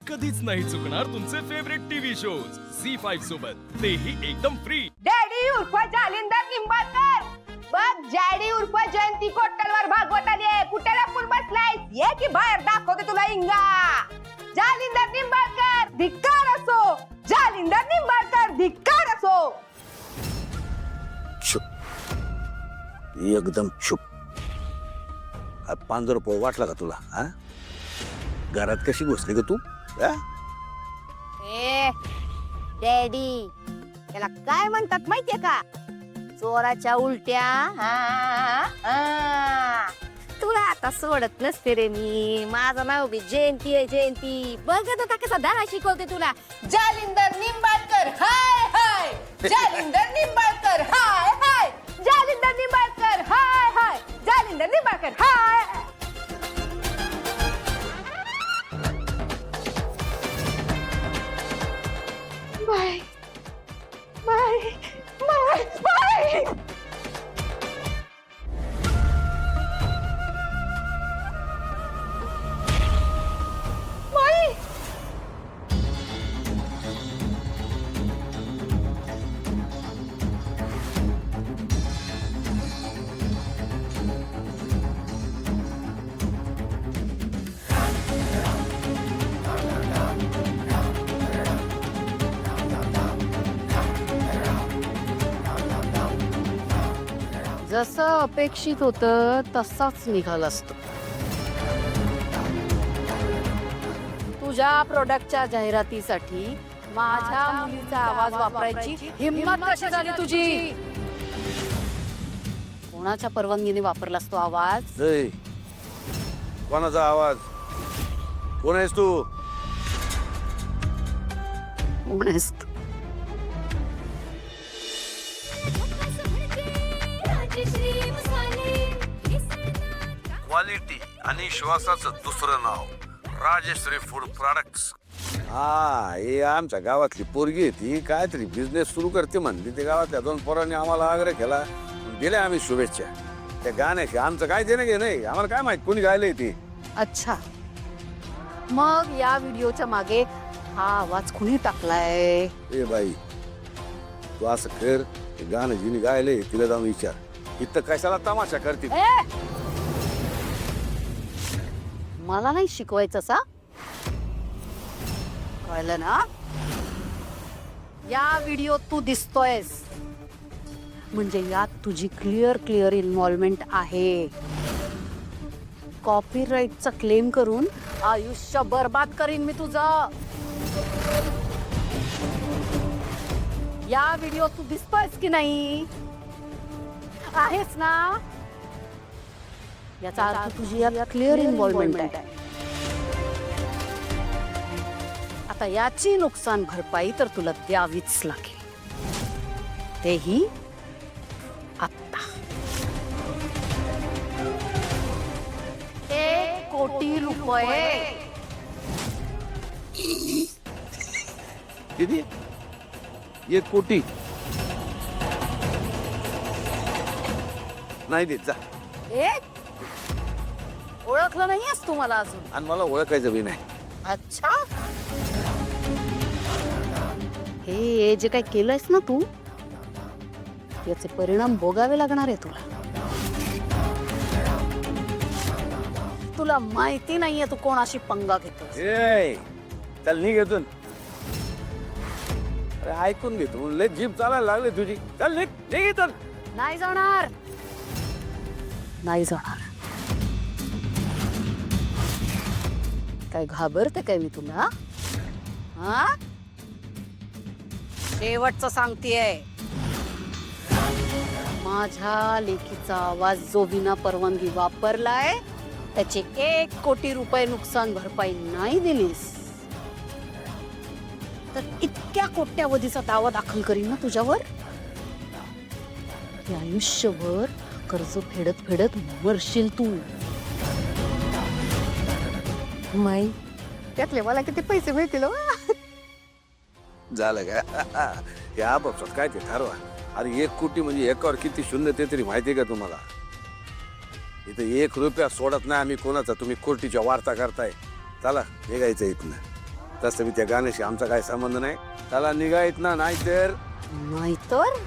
कधीच नाही चुकणार तुमचे फेवरेट टीव्ही शोज झी5 सोबत तेही एकदम फ्री। डॅडी उर्फ जालिंदर निंबाळकर बघ जॅडी उर्फ जयंती कोट्टलवर भागवत आली कुठे लपून बसलाय ये की बाहेर दाखवते तुला इंगा। जालिंदर निंबाळकर धिक्कार असो, जालिंदर निंबाळकर धिक्कार असो। चुप, एकदम चुप। 5 रुपये वाटला का तुला? हा, घरात कशी घुसली ग तू? ए डॅडी त्याला काय म्हणतात माहितीये का? चोराच्या उलट्या। तुला आता सोडत नसते रे मी। माझं नाव बी जयंती आहे जयंती। बघत होता कसा धडा शिकवते तुला। जालिंदर निंबाळकर हाय हाय, जालिंदर निंबाळकर हाय हाय, जालिंदर निंबाळकर हाय हाय, जालिंदर निंबाळकर हाय। Bye bye bye bye. जसं अपेक्षित होतं तसाच निघालास तू। तुझ्या प्रोडक्टच्या जाहिरातीसाठी माझ्या मुलीचा आवाज वापरायची हिम्मत कशी झाली तुझी? कोणाच्या परवानगीने वापरलास तो आवाज? ए, कोणाचा आवाज? कोण आहेस तू? कोण आहेस तू? क्वालिटी आणि श्वासाचं दुसरं नाव राजश्री फूड प्रोडक्ट्स। हा, हे आमच्या गावातली पोरगी आहे ती काहीतरी बिझनेस सुरू करते म्हणली। ते गावातल्या 2 पोरांनी आम्हाला आग्रह केला, दिल्या आम्ही शुभेच्छा। त्या गाण्याची आमचं काय देणं घे नाही, आम्हाला काय माहित कोणी गायलंय ती। अच्छा, मग या व्हिडिओच्या मागे हा आवाज कुणी टाकलाय? ए बाई, तू असं कर, ते गाणं जिने गायलंय तिला जाऊन विचार। इथं कशाला तमाशा करते? मला नाही शिकवायचं सा, कळलं ना? या व्हिडिओत तू दिसतोयस म्हणजे यात तुझी क्लिअर इन्व्हॉल्वमेंट आहे। कॉपीराईटचा क्लेम करून आयुष्य बर्बाद करीन मी तुझं। या व्हिडिओत तू दिसतोयस की नाही? आहेस ना? याचा अर्थ तुझी यात क्लिअर इन्व्हॉल्वमेंट आहे। आता याची नुकसान भरपाई तर तुला द्यावीच लागेल, तेही आता। 1 कोटी रुपये। किती? 1 कोटी नाही देत जा। ओळखलं नाहीयेस तू मला अजून? आणि मला ओळखायचं बी नाही। अच्छा, हे जे काय केलंयस ना तू, याचे परिणाम भोगावे लागणार आहे तुला। तुला माहिती नाहीये तू कोणाशी पंगा घेतोस। ए, चल निघ इथून। अरे ऐकून घेतो, लय जीभ चालायला लागली तुझी। चल निघ निघ इथून। नाही जाणार, नाही जाणार। काय घाबरते काय मी तुला? हा, शेवटचं सांगतेय, माझ्या लेकीचा आवाज जो विना परवानगी वापरलाय त्याचे 1 कोटी रुपये नुकसान भरपाई नाही दिलीस तर इतक्या कोट्यावधीचा दावा दाखल करीन ना तुझ्यावर की आयुष्यभर कर्ज फेडत फेडत मरशील तू। माई त्यातले मला किती पैसे मिळतील? झालं का? या आपापसात काय ते ठरवा। अरे 1 कोटी म्हणजे एकावर किती शून्य ते तरी माहिती का तुम्हाला? इथं 1 रुपया सोडत नाही आम्ही कोणाचा। तुम्ही कोर्टीच्या वार्ता करताय। चला निघायचं इथनं। तसं मी त्या गाण्याशी आमचा काय संबंध नाही. त्याला निघायत ना, नाहीतर नाहीतर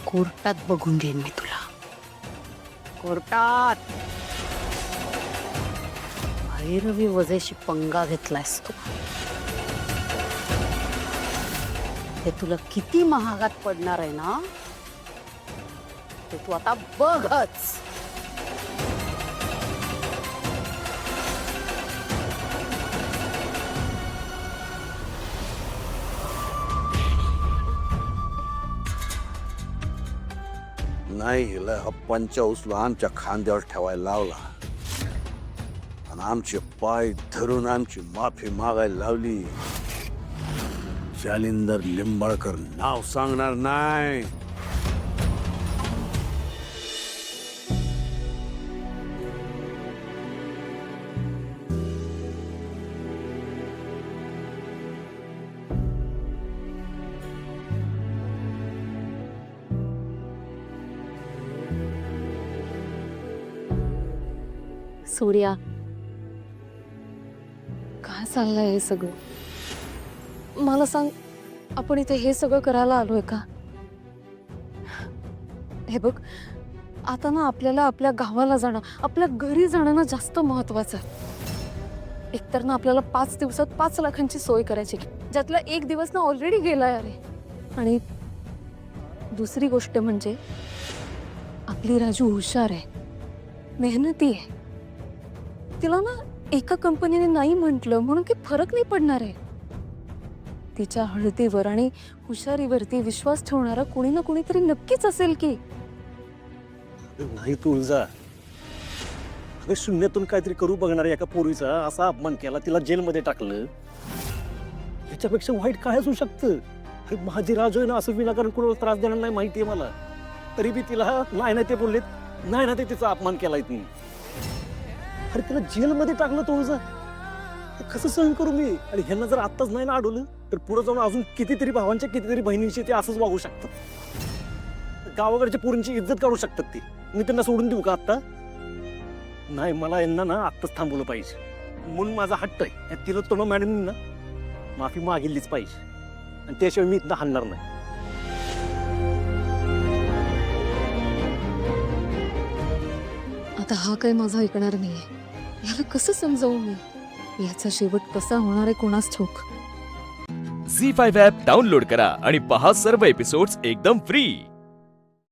कोर्टात बघून घेईन मी तुला. कोर्टात भैरवी वजेशी पंगा घेतलायस तू. हे तुला किती महागात पडणार आहे ना, ते तू आता बघच. नाही हिला हा पंचा उचलून आमच्या खांद्यावर ठेवायला लावला आणि आमचे पाय धरून आमची माफी मागायला लावली. जालिंदर लिंबाळकर नाव सांगणार नाही. सूर्या, काय चाललंय हे सगळं? मला सांग, आपण इथे हे सगळं करायला आलोय का? हे बघ, आता ना आपल्याला आपल्या गावाला जाणं, आपल्या घरी जाणं ना जास्त महत्वाचं आहे. एकतर ना आपल्याला 5 दिवसात 5 लाखांची सोय करायची, ज्यातला 1 दिवस ना ऑलरेडी गेलाय. अरे, आणि दुसरी गोष्ट म्हणजे आपली राजू हुशार आहे, मेहनती आहे. तिला ना एका कंपनीने नाही म्हटलं म्हणून काही फरक नाही पडणार आहे. तिच्या हळदीवर आणि हुशारीवरती विश्वास ठेवणारा कोणी ना कोणीतरी नक्कीच असेल की. नाही तुळजा, अगं शून्यातून काहीतरी करू बघणाऱ्या एका पोरीचा असा अपमान केला, तिला जेलमध्ये टाकलं. याच्यापेक्षा वाईट काय असू शकतं? अरे माझी राजू आहे ना, असं विनाकारण कोणाला त्रास देणार नाही, माहिती आहे मला. तरी बी तिला नाही ना ते बोललेत, नाही ना ते तिचा अपमान केलाय तुम्ही. अरे तिला जेलमध्ये टाकलं तुळजा, कसं सहन करू मी? आणि ह्यांना जर आत्ताच नाही ना अडवलं तर पुढे जाऊन अजून कितीतरी भावांच्या कितीतरी बहिणींशी ते असंच वागू शकतात. गावाकडच्या पोरींची इज्जत काढू शकतात ती. मी त्यांना सोडून देऊ का आत्ता? नाही, मला यांना ना आत्ताच थांबवलं पाहिजे. म्हणून माझा हट्ट आहे, तिला तोंड मॅडमनी ना माफी मागितलीच पाहिजे, आणि त्याशिवाय मी इथं हलणार नाही. आता हा काही माझा ऐकणार नाहीये. याला कसं समजावू मी? याचा शेवट कसा होणार आहे कोणास ठाऊक. झी 5 ॲप डाउनलोड करा आणि पहा सर्व एपिसोड्स एकदम फ्री.